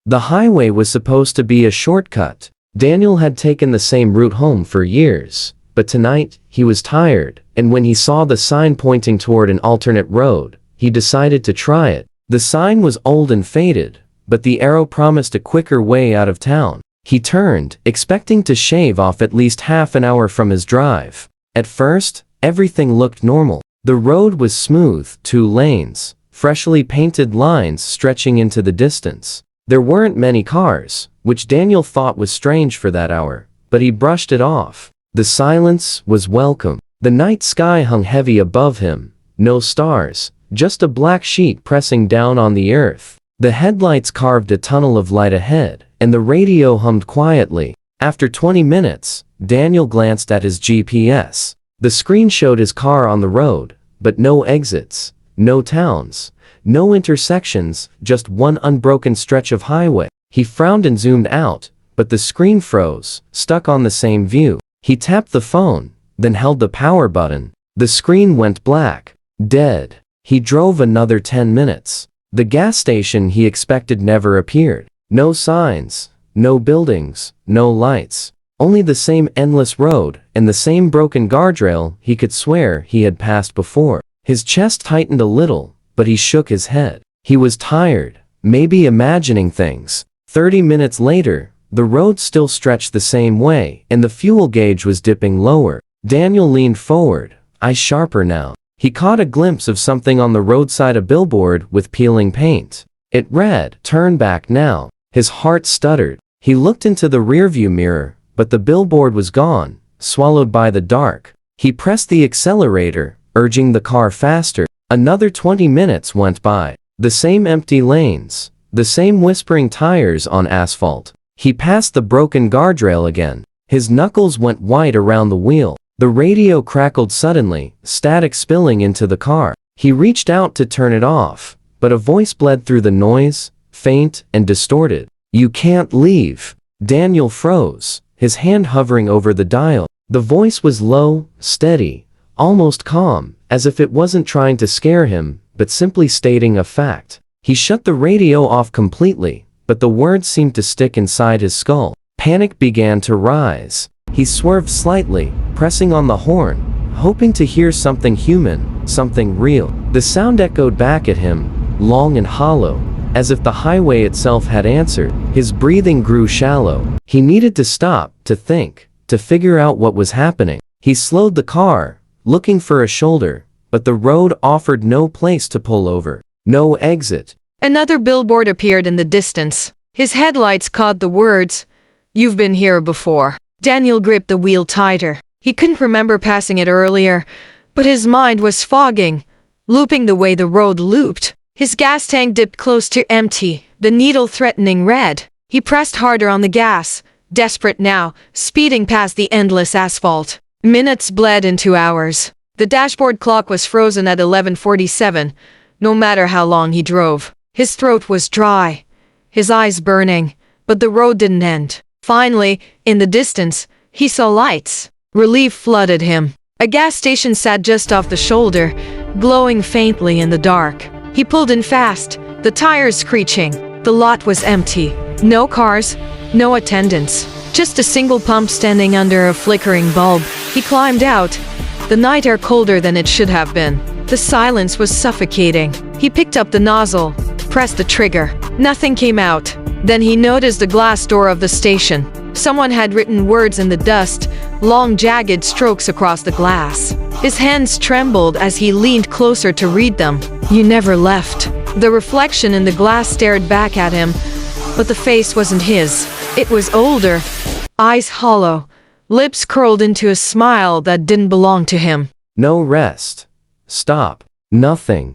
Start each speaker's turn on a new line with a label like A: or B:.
A: The highway was supposed to be a shortcut. Daniel had taken the same route home for years, but tonight, he was tired, and when he saw the sign pointing toward an alternate road, he decided to try it. The sign was old and faded, but the arrow promised a quicker way out of town. He turned, expecting to shave off at least half an hour from his drive. At first, everything looked normal. The road was smooth, 2 lanes, freshly painted lines stretching into the distance. There weren't many cars, which Daniel thought was strange for that hour, but he brushed it off. The silence was welcome. The night sky hung heavy above him, no stars, just a black sheet pressing down on the earth. The headlights carved a tunnel of light ahead, and the radio hummed quietly. After 20 minutes, Daniel glanced at his GPS. The screen showed his car on the road, but no exits, no towns, no intersections, just one unbroken stretch of highway. He frowned and zoomed out, but the screen froze, stuck on the same view. He tapped the phone, then held the power button. The screen went black, dead. He drove another 10 minutes. The gas station he expected never appeared. No signs, no buildings, no lights. Only the same endless road and the same broken guardrail he could swear he had passed before. His chest tightened a little, but he shook his head. He was tired, maybe imagining things. 30 minutes later, the road still stretched the same way, and the fuel gauge was dipping lower. Daniel leaned forward, eyes sharper now. He caught a glimpse of something on the roadside, a billboard with peeling paint. It read, "Turn back now." His heart stuttered. He looked into the rearview mirror, but the billboard was gone, swallowed by the dark. He pressed the accelerator, urging the car faster. Another 20 minutes went by. The same empty lanes, the same whispering tires on asphalt. He passed the broken guardrail again. His knuckles went white around the wheel. The radio crackled suddenly, static spilling into the car. He reached out to turn it off, but a voice bled through the noise, faint and distorted. "You can't leave." Daniel froze, his hand hovering over the dial. The voice was low, steady, almost calm, as if it wasn't trying to scare him, but simply stating a fact. He shut the radio off completely, but the words seemed to stick inside his skull. Panic began to rise. He swerved slightly, pressing on the horn, hoping to hear something human, something real. The sound echoed back at him, long and hollow, as if the highway itself had answered. His breathing grew shallow. He needed to stop, to think, to figure out what was happening. He slowed the car, looking for a shoulder, but the road offered no place to pull over, no exit.
B: Another billboard appeared in the distance. His headlights caught the words, "You've been here before." Daniel gripped the wheel tighter. He couldn't remember passing it earlier, but his mind was fogging, looping the way the road looped. His gas tank dipped close to empty, the needle threatening red. He pressed harder on the gas, desperate now, speeding past the endless asphalt. Minutes bled into hours. The dashboard clock was frozen at 11:47, no matter how long he drove. His throat was dry, his eyes burning, but the road didn't end. Finally, in the distance, he saw lights. Relief flooded him. A gas station sat just off the shoulder, glowing faintly in the dark. He pulled in fast, the tires screeching. The lot was empty. No cars, no attendants. Just a single pump standing under a flickering bulb. He climbed out, the night air colder than it should have been. The silence was suffocating. He picked up the nozzle, pressed the trigger. Nothing came out. Then he noticed the glass door of the station. Someone had written words in the dust, long jagged strokes across the glass. His hands trembled as he leaned closer to read them. "You never left." The reflection in the glass stared back at him, but the face wasn't his. It was older, eyes hollow, lips curled into a smile that didn't belong to him.
A: No rest. Stop. Nothing.